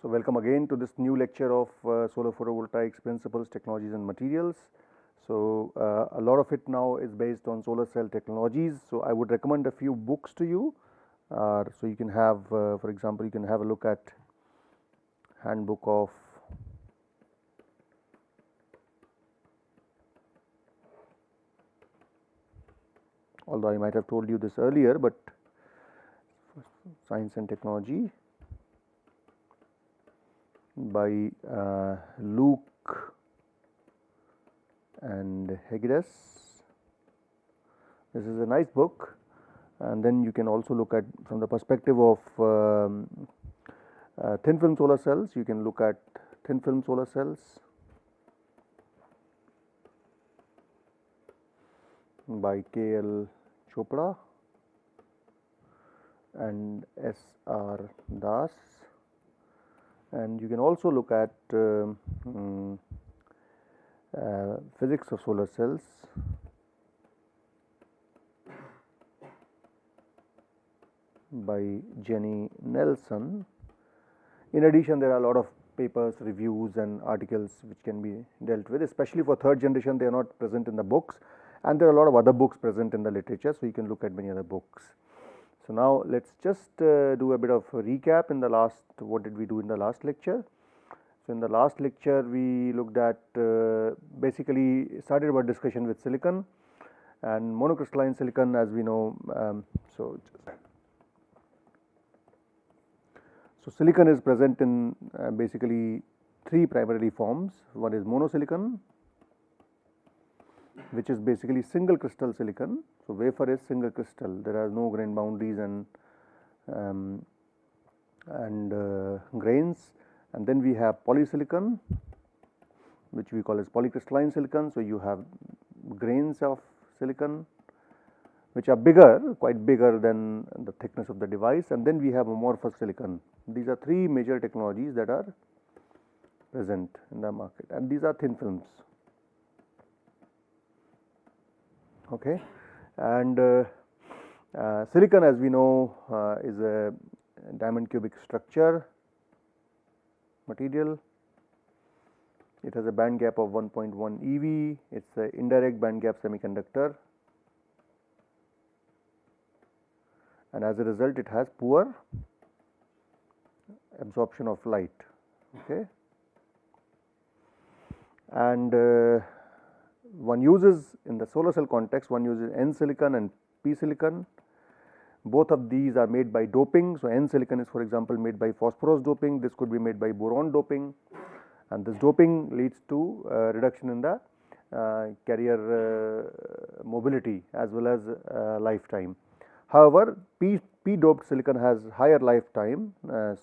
So, welcome again to this new lecture of solar photovoltaics principles, technologies and materials. So, a lot of it now is based on solar cell technologies. So, I would recommend a few books to you. So, you can have for example, you can have a look at handbook of although I might have told you this earlier, but Science and Technology by Luke and Hegdes. This is a nice book, and then you can also look at from the perspective of thin film solar cells. You can look at thin film solar cells by K.L. Chopra and S.R. Das, and you can also look at physics of solar cells by Jenny Nelson. In addition, there are a lot of papers, reviews and articles which can be dealt with, especially for third generation. They are not present in the books, and there are a lot of other books present in the literature. So, you can look at many other books. So, now let us just do a bit of a recap in the last, what did we do in the last lecture. So, in the last lecture we looked at basically started our discussion with silicon and monocrystalline silicon, as we know. So, silicon is present in basically three primarily forms. One is monosilicon, which is basically single crystal silicon. So, wafer is single crystal, there are no grain boundaries and grains. And then we have polysilicon, which we call as polycrystalline silicon. So, you have grains of silicon which are bigger, quite bigger than the thickness of the device, and then we have amorphous silicon. These are three major technologies that are present in the market, and these are thin films. Okay. And silicon, as we know, is a diamond cubic structure material. It has a band gap of 1.1 eV. It is an indirect band gap semiconductor, and as a result it has poor absorption of light. Okay. And one uses, in the solar cell context, one uses N silicon and P silicon. Both of these are made by doping. So, N silicon is, for example, made by phosphorus doping. This could be made by boron doping, and this doping leads to reduction in the carrier mobility as well as lifetime. However, P doped silicon has higher lifetime.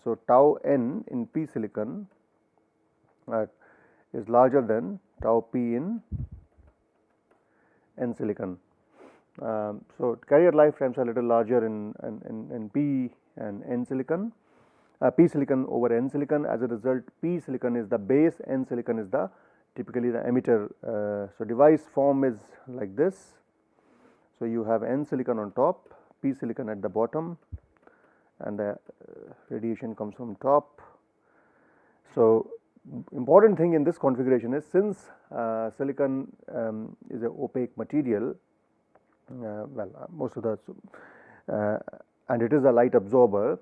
So, tau N in P silicon is larger than tau P in N silicon. So, carrier lifetimes are a little larger in P and N silicon, P silicon over N silicon. As a result, P silicon is the base, N silicon is the typically the emitter. So, device form is like this. So, you have N silicon on top, P silicon at the bottom, and the radiation comes from top. So, important thing in this configuration is, since silicon is an opaque material, most of the and it is a light absorber,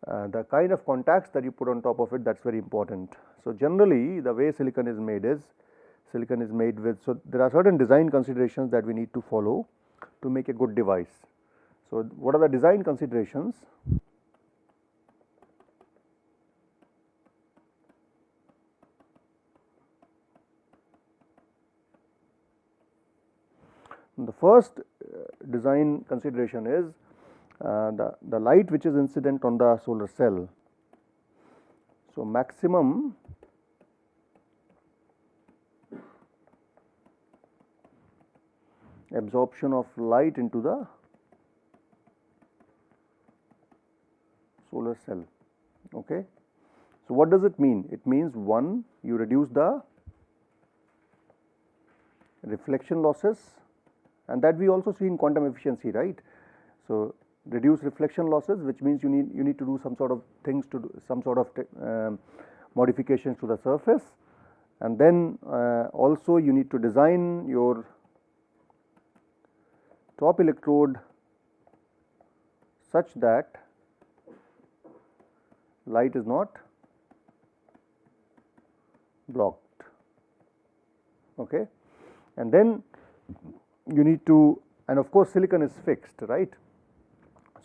the kind of contacts that you put on top of it, that is very important. So, generally the way silicon is made is, silicon is made with, so there are certain design considerations that we need to follow to make a good device. So, what are the design considerations? The first design consideration is the light which is incident on the solar cell. So, maximum absorption of light into the solar cell. Okay. So, what does it mean? It means, one, you reduce the reflection losses, and that we also see in quantum efficiency, right. So, reduce reflection losses, which means you need to do some sort of things to do some sort of modifications to the surface, and then also you need to design your top electrode such that light is not blocked. Okay. And then you need to, and of course silicon is fixed, right.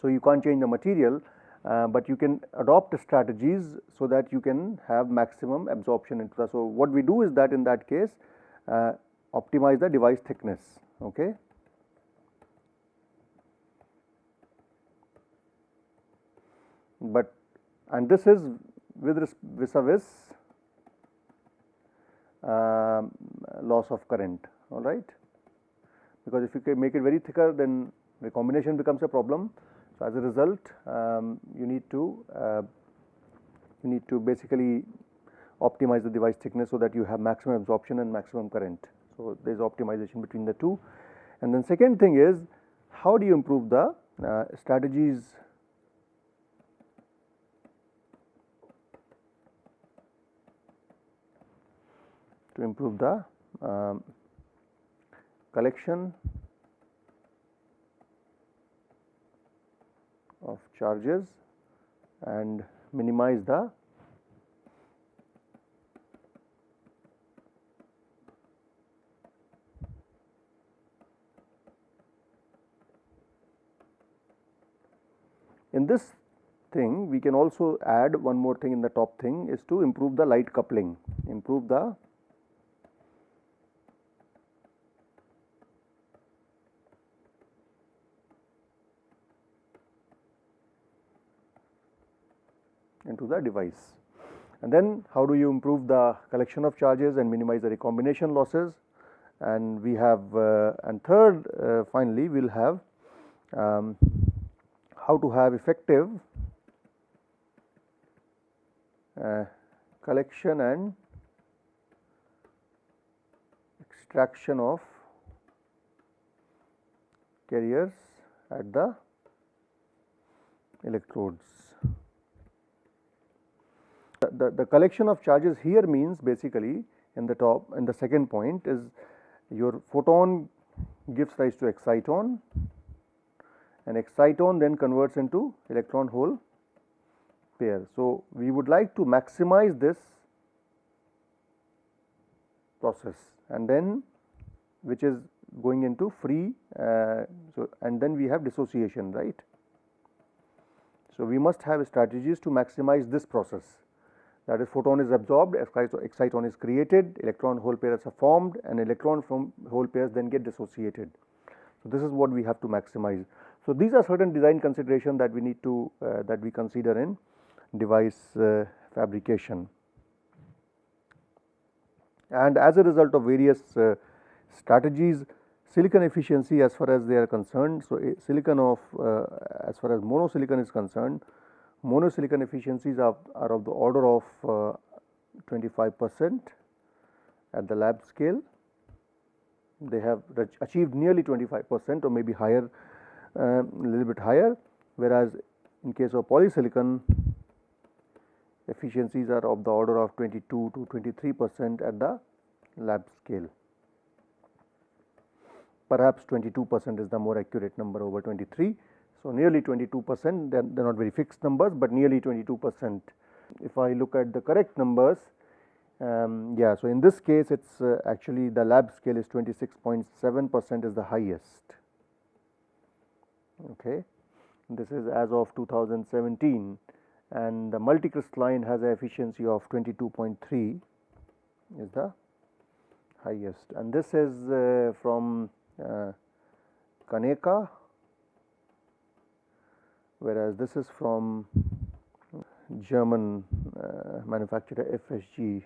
So you can't change the material, but you can adopt strategies so that you can have maximum absorption into the. So what we do is that in that case optimize the device thickness. Okay. But, and this is with vis-a-vis loss of current, all right, because if you can make it very thicker, then recombination becomes a problem. So as a result, you need to basically optimize the device thickness so that you have maximum absorption and maximum current. So there is optimization between the two. And then second thing is, how do you improve the strategies to improve the collection of charges and minimize the in this thing. We can also add one more thing in the top thing, is to improve the light coupling, improve the into the device. And then how do you improve the collection of charges and minimize the recombination losses? And we have and third, finally we will have how to have effective collection and extraction of carriers at the electrodes. The collection of charges here means basically in the top, in the second point, is your photon gives rise to exciton, and exciton then converts into electron hole pair. So we would like to maximize this process, and then which is going into free, so and then we have dissociation, right. So we must have strategies to maximize this process. That is, photon is absorbed, exciton is created, electron hole pairs are formed, and electron from hole pairs then get dissociated. So this is what we have to maximize. So these are certain design considerations that we need to that we consider in device fabrication. And as a result of various strategies, silicon efficiency as far as they are concerned. So silicon of as far as monosilicon is concerned, monosilicon efficiencies are of the order of 25% at the lab scale. They have achieved nearly 25% or maybe higher, a little bit higher, whereas in case of polysilicon, efficiencies are of the order of 22 to 23% at the lab scale. Perhaps 22% is the more accurate number over 23. So nearly 22%, they are not very fixed numbers, but nearly 22%. If I look at the correct numbers, yeah, so in this case it's actually the lab scale is 26.7% is the highest. Okay, this is as of 2017, and the multicrystalline has an efficiency of 22.3 is the highest, and this is from Kaneka, whereas this is from German manufacturer FSG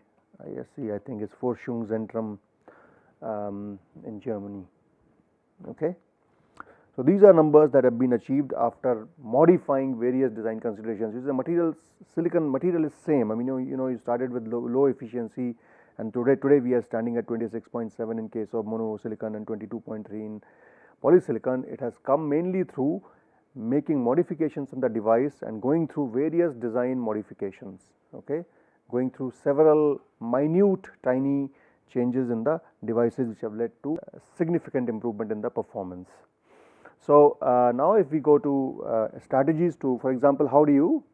ISC, I think it's Forschung Zentrum in Germany. Okay. So these are numbers that have been achieved after modifying various design considerations. The materials, silicon material is same. I mean, you started with low efficiency, and today we are standing at 26.7 in case of monosilicon and 22.3 in polysilicon. It has come mainly through making modifications in the device and going through various design modifications, okay, going through several minute tiny changes in the devices which have led to significant improvement in the performance. So, now if we go to strategies to, for example, how do you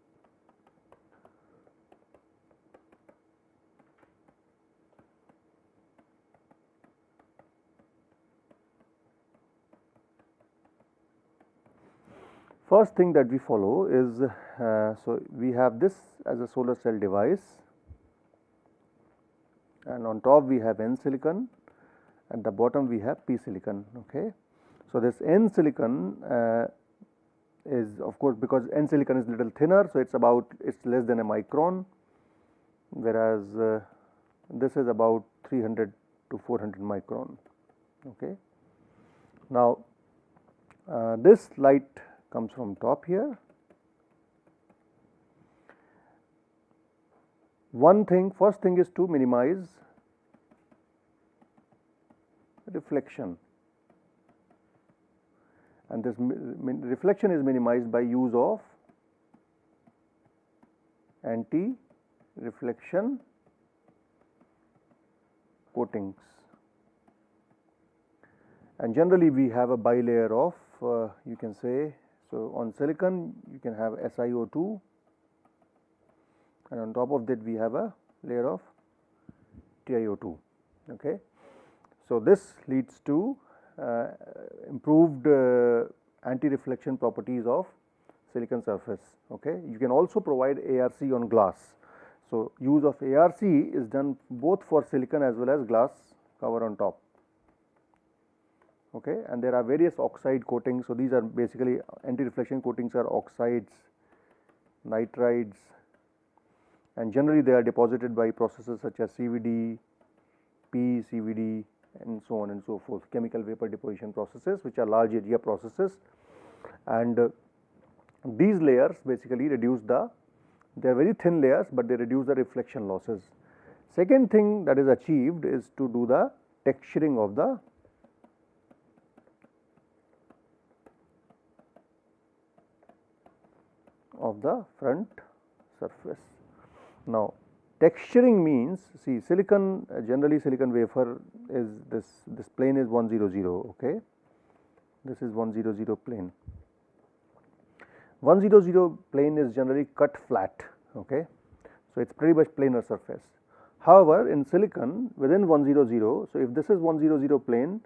first thing that we follow is, so we have this as a solar cell device, and on top we have N silicon, at the bottom we have P silicon. Okay. So, this N silicon is, of course, because N silicon is little thinner, so it's less than a micron, whereas this is about 300 to 400 micron. Okay. Now, this light comes from top here. First thing is to minimize reflection, and this reflection is minimized by use of anti-reflection coatings, and generally we have a bilayer of you can say, so on silicon you can have SiO2, and on top of that we have a layer of TiO2. Okay. So, this leads to improved anti-reflection properties of silicon surface. Okay. You can also provide ARC on glass. So, use of ARC is done both for silicon as well as glass cover on top. Okay. And there are various oxide coatings. So, these are basically anti-reflection coatings are oxides, nitrides, and generally they are deposited by processes such as CVD, PCVD, and so on and so forth, chemical vapor deposition processes, which are large area processes, and these layers basically reduce they are very thin layers, but they reduce the reflection losses. Second thing that is achieved is to do the texturing of the front surface. Now, texturing means, see, silicon, generally silicon wafer is this plane is 100, okay. This is 100 plane. 100 plane is generally cut flat, okay. So, it is pretty much planar surface. However, in silicon within 100, so if this is 100 plane,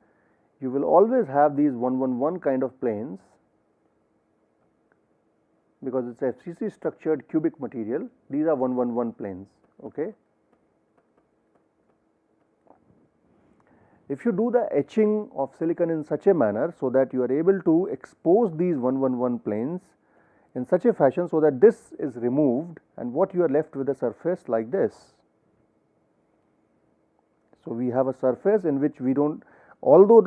you will always have these 111 kind of planes, because it is FCC structured cubic material. These are 111 planes. Okay. If you do the etching of silicon in such a manner, so that you are able to expose these 111 planes in such a fashion, so that this is removed and what you are left with a surface like this. So, we have a surface in which we do not, although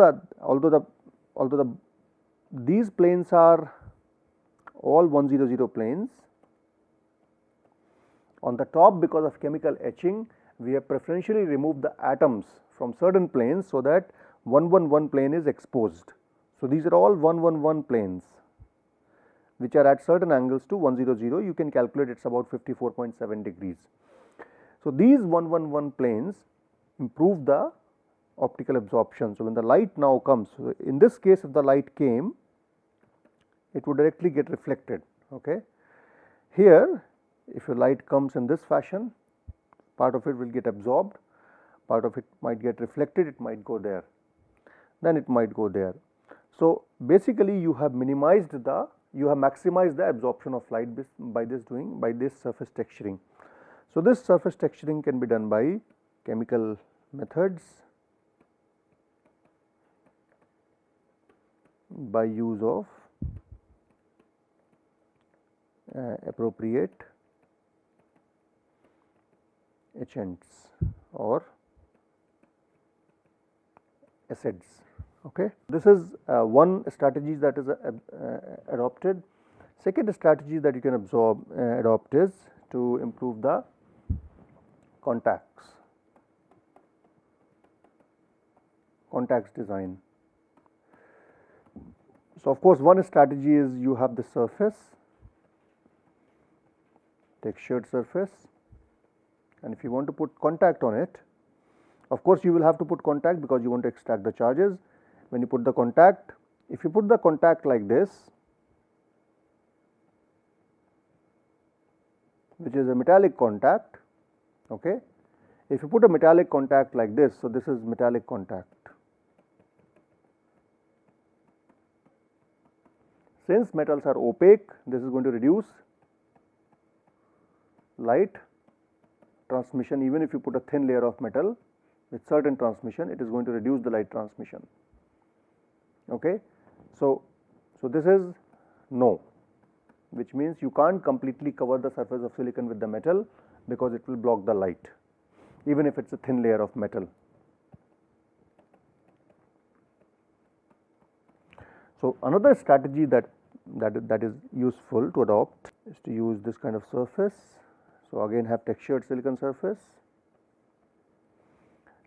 these planes are all 100 planes, on the top, because of chemical etching, we have preferentially removed the atoms from certain planes, so that 111 plane is exposed. So, these are all 111 planes which are at certain angles to 100. You can calculate it is about 54.7 degrees. So, these 111 planes improve the optical absorption. So, when the light now comes, so in this case if the light came, it would directly get reflected. Okay. Here, if your light comes in this fashion, part of it will get absorbed, part of it might get reflected, it might go there, then it might go there. So, basically you have maximized the absorption of light by this surface texturing. So, this surface texturing can be done by chemical methods, by use of appropriate etchants or acids. Okay. This is one strategy that is adopted. Second strategy that you can adopt is to improve the contacts design. So, of course, one strategy is you have the surface, textured surface, and if you want to put contact on it, of course, you will have to put contact because you want to extract the charges. When you put the contact, if you put the contact like this, which is a metallic contact, okay. If you put a metallic contact like this, so this is metallic contact. Since metals are opaque, this is going to reduce light transmission. Even if you put a thin layer of metal with certain transmission, it is going to reduce the light transmission. Okay. So this is no, which means you can't completely cover the surface of silicon with the metal because it will block the light, even if it's a thin layer of metal. So another strategy that is useful to adopt is to use this kind of surface. So again, have textured silicon surface,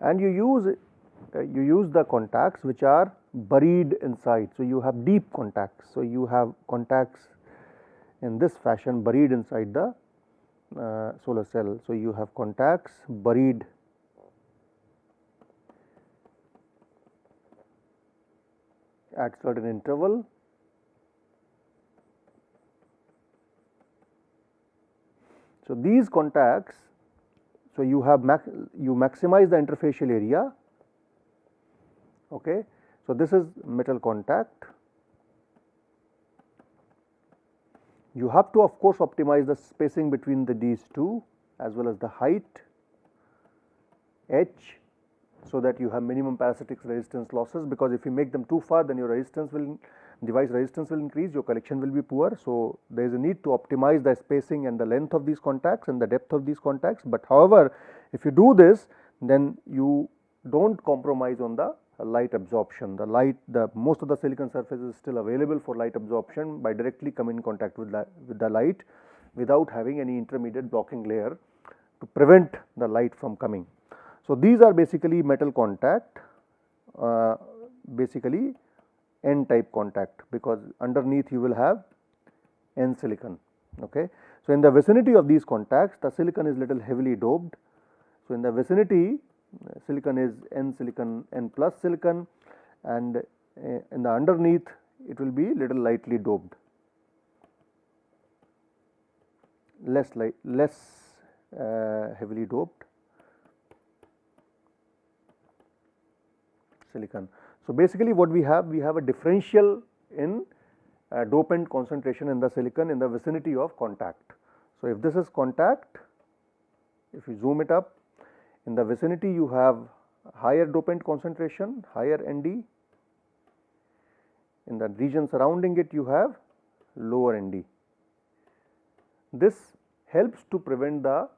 and you use the contacts which are buried inside. So you have deep contacts. So you have contacts in this fashion buried inside the solar cell. So you have contacts buried at certain interval. So these contacts, so you have you maximize the interfacial area. Okay. So this is metal contact. You have to, of course, optimize the spacing between these two as well as the height h, so that you have minimum parasitic resistance losses, because if you make them too far, then your device resistance will increase, your collection will be poor. So there is a need to optimize the spacing and the length of these contacts and the depth of these contacts. But however, if you do this, then you don't compromise on the light absorption. Most of the silicon surface is still available for light absorption by directly coming in contact with the light without having any intermediate blocking layer to prevent the light from coming. So these are basically metal contact, basically N type contact, because underneath you will have N silicon. Okay. So in the vicinity of these contacts, the silicon is little heavily doped. So in the vicinity, silicon is N silicon, N plus silicon, and in the underneath it will be little lightly doped, less heavily doped silicon. So basically what we have a differential in dopant concentration in the silicon in the vicinity of contact. So if this is contact, if you zoom it up, in the vicinity you have higher dopant concentration, higher Nd. In the region surrounding it you have lower Nd. This helps to prevent the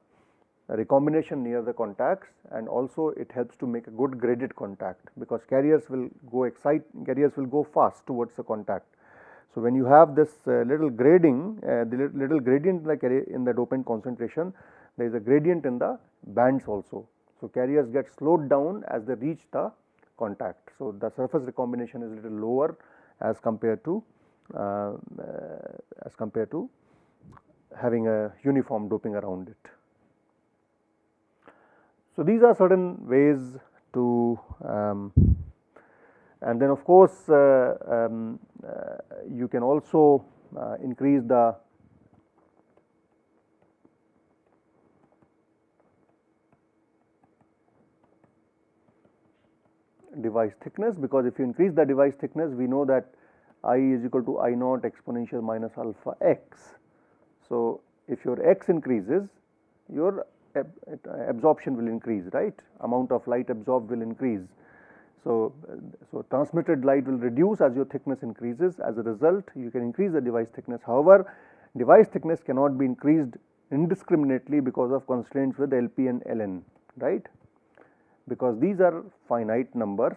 recombination near the contacts, and also it helps to make a good graded contact, because carriers will go fast towards the contact. So when you have this little gradient in the dopant concentration, there is a gradient in the bands also. So carriers get slowed down as they reach the contact. So the surface recombination is a little lower as compared to having a uniform doping around it. So these are certain ways to, and then of course you can also increase the device thickness, because if you increase the device thickness, we know that I is equal to I naught exponential minus alpha x. So if your x increases, your absorption will increase, right? Amount of light absorbed will increase. So transmitted light will reduce as your thickness increases. As a result, you can increase the device thickness. However, device thickness cannot be increased indiscriminately because of constraints with LP and Ln, right? Because these are finite numbers.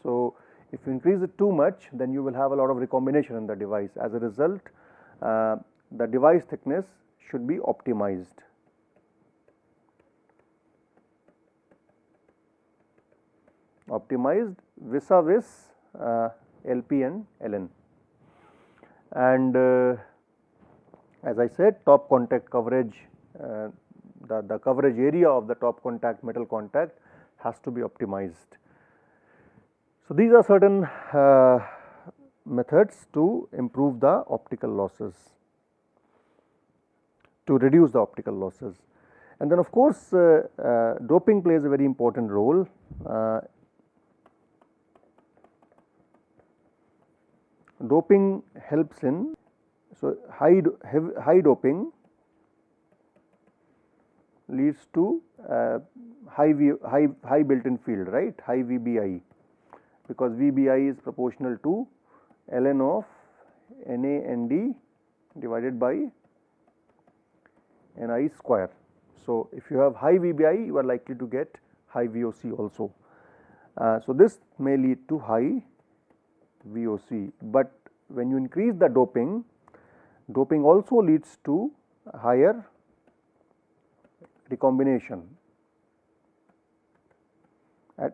So if you increase it too much, then you will have a lot of recombination in the device. As a result, the device thickness should be optimized. Vis-a-vis LP and Ln. and as I said, top contact coverage, the coverage area of the top contact metal contact has to be optimized. So, these are certain methods to improve the optical losses, to reduce the optical losses. And then of course, doping plays a very important role. Doping helps in, so high doping leads to high built-in field, right, high VBI, because VBI is proportional to ln of NaND divided by Ni square. So, if you have high VBI, you are likely to get high VOC also. So, this may lead to high VOC, but when you increase the doping, doping also leads to higher recombination,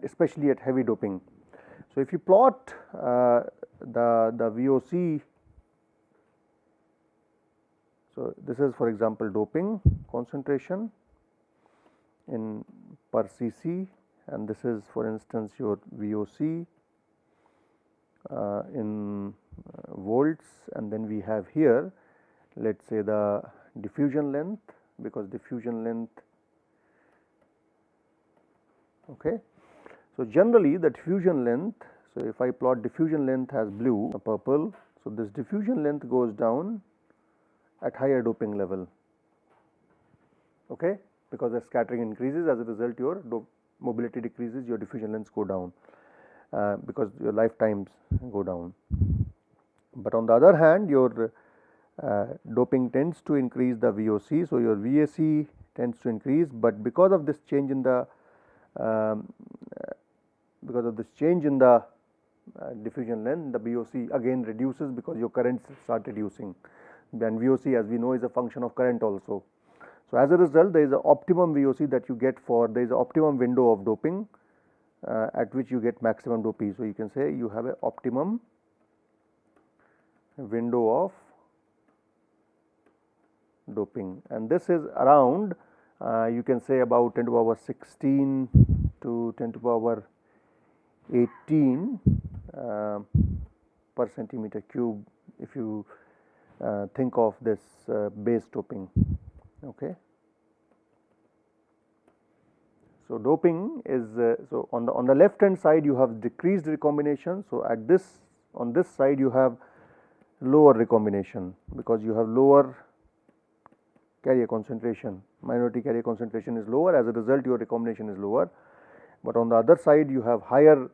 especially at heavy doping. So, if you plot the VOC, so this is for example doping concentration in per cc, and this is for instance your VOC in volts, and then we have here, let us say, the diffusion length, because diffusion length, okay. So, generally the diffusion length, so if I plot diffusion length as blue, purple, so this diffusion length goes down at higher doping level, okay, because the scattering increases, as a result your mobility decreases, your diffusion lengths go down, because your lifetimes go down. But on the other hand, your doping tends to increase the VOC, so your VAC tends to increase, but because of this change in the diffusion length, the VOC again reduces because your currents start reducing, and VOC, as we know, is a function of current also. So, as a result, there is an optimum VOC that you get for, there is an optimum window of doping at which you get maximum doping. So, you can say you have an optimum window of doping, and this is around you can say about 10 to the power 16 to 10 to the power 18 per centimeter cube, if you think of this base doping, okay. So, doping is so on the left hand side you have decreased recombination. So, at this, on this side you have lower recombination, because you have lower carrier concentration, minority carrier concentration is lower, as a result your recombination is lower, but on the other side you have higher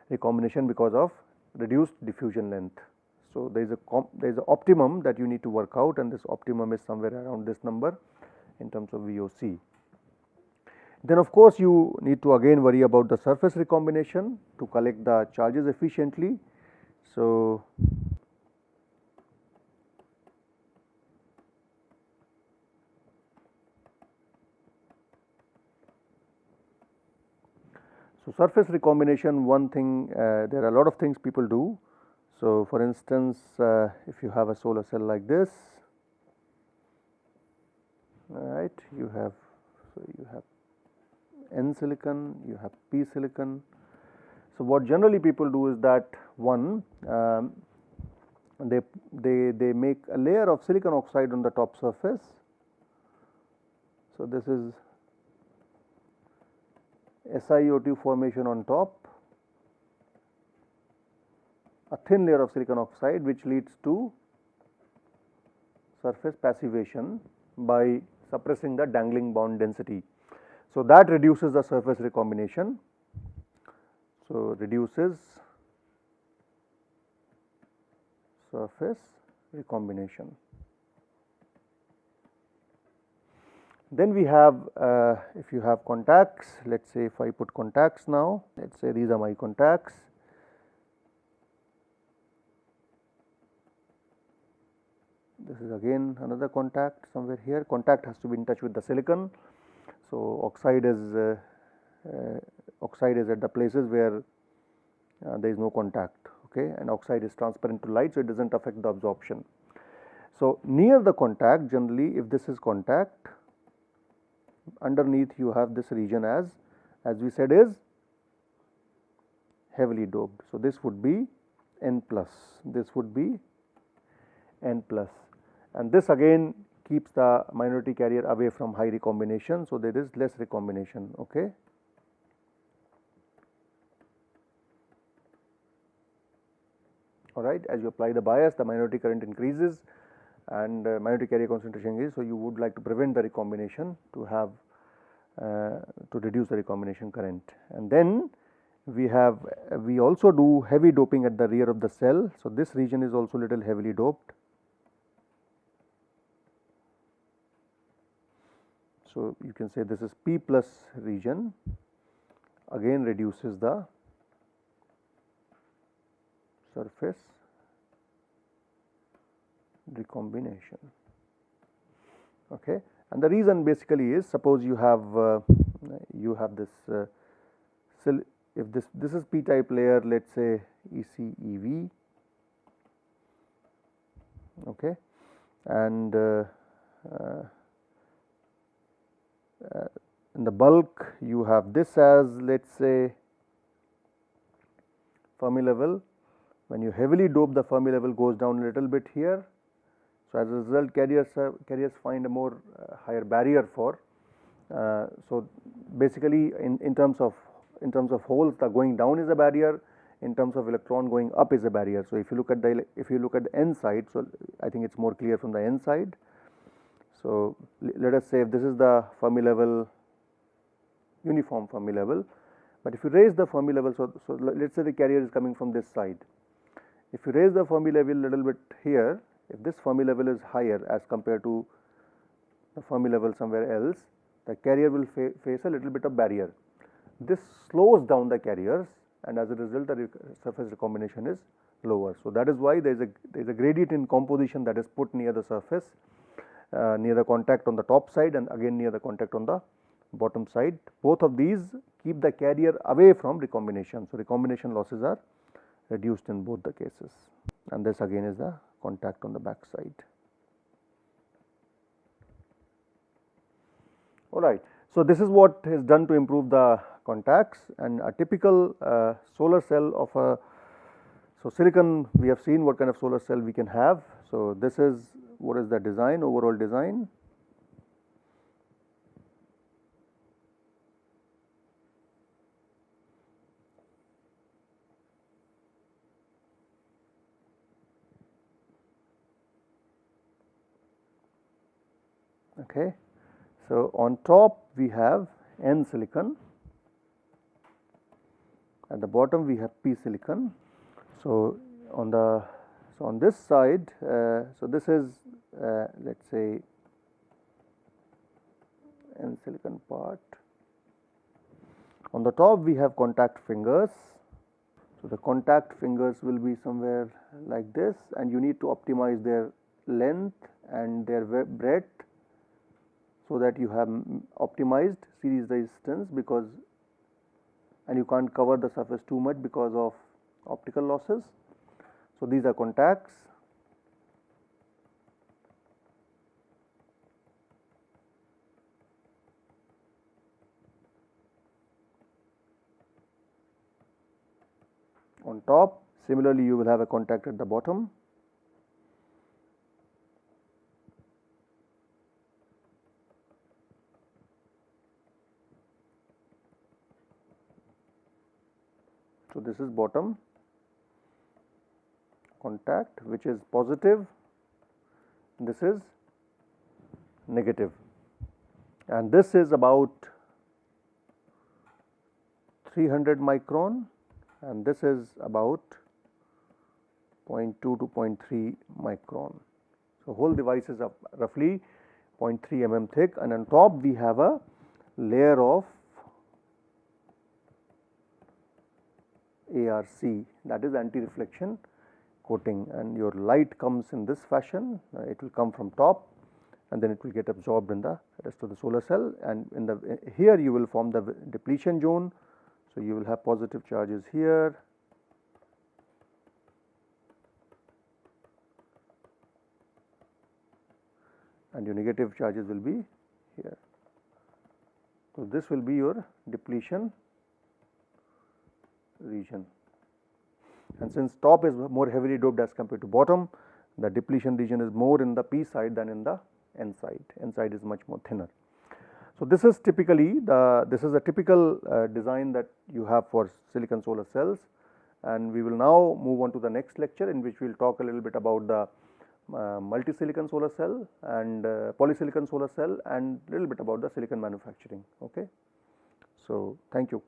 recombination because of reduced diffusion length. So, there is a optimum that you need to work out, and this optimum is somewhere around this number in terms of VOC. Then of course, you need to again worry about the surface recombination to collect the charges efficiently. So, surface recombination, one thing, there are a lot of things people do. So, for instance, if you have a solar cell like this, right, you have N silicon, you have P silicon. So, what generally people do is that one, they make a layer of silicon oxide on the top surface. So, this is SiO2 formation on top, a thin layer of silicon oxide, which leads to surface passivation by suppressing the dangling bond density. So, that reduces the surface recombination. So, reduces surface recombination. Then we have, if you have contacts, let us say if I put contacts now, let us say these are my contacts. This is again another contact somewhere here. Contact has to be in touch with the silicon. So, oxide is at the places where there is no contact. okay, and oxide is transparent to light, so it does not affect the absorption. So, near the contact, generally if this is contact, underneath you have this region as we said is heavily doped. So, this would be N plus, this would be N plus, and this again keeps the minority carrier away from high recombination. So, there is less recombination. Okay. All right, as you apply the bias, the minority current increases and minority carrier concentration increases. So, you would like to prevent the recombination to have to reduce the recombination current. And then we also do heavy doping at the rear of the cell. So, this region is also little heavily doped. So, you can say this is P plus region, again reduces the surface recombination. Okay. And the reason basically is, suppose you have this if this is p type layer, let us say ECEV, okay, and in the bulk you have this as, let us say, Fermi level. When you heavily dope, the Fermi level goes down a little bit here. So, as a result, carriers find a more higher barrier for. So, basically in terms of holes, the going down is a barrier. In terms of electron, going up is a barrier. So, if you look at the N side, so I think it is more clear from the N side. So, let us say if this is the Fermi level, uniform Fermi level, but if you raise the Fermi level, so let us say the carrier is coming from this side. If you raise the Fermi level little bit here, if this Fermi level is higher as compared to the Fermi level somewhere else, the carrier will face a little bit of barrier. This slows down the carriers, and as a result the surface recombination is lower. So, that is why there is a gradient in composition that is put near the surface, near the contact on the top side and again near the contact on the bottom side. Both of these keep the carrier away from recombination. So, recombination losses are reduced in both the cases, and this again is the contact on the back side. All right. So, this is what is done to improve the contacts, and a typical solar cell of a, so silicon, we have seen what kind of solar cell we can have. So, this is what is the design, overall design. Okay. So, on top we have N silicon, at the bottom we have P silicon. So, on this side, so this is let us say N silicon part. On the top we have contact fingers. So, the contact fingers will be somewhere like this, and you need to optimize their length and their breadth, so that you have optimized series resistance, because, and you can't cover the surface too much because of optical losses. So, these are contacts. On top, similarly you will have a contact at the bottom. So, this is bottom contact, which is positive, this is negative, and this is about 300 micron, and this is about 0.2 to 0.3 micron. So, whole device is roughly 0.3 mm thick, and on top we have a layer of ARC, that is anti-reflection coating, and your light comes in this fashion. It will come from top and then it will get absorbed in the rest of the solar cell, and in the here you will form the depletion zone. So, you will have positive charges here and your negative charges will be here. So, this will be your depletion region, and since top is more heavily doped as compared to bottom, the depletion region is more in the P side than in the N side. N side is much more thinner. So, this is typically this is a typical design that you have for silicon solar cells, and we will now move on to the next lecture, in which we will talk a little bit about the multi-silicon solar cell and polysilicon solar cell, and little bit about the silicon manufacturing. Okay. So, thank you.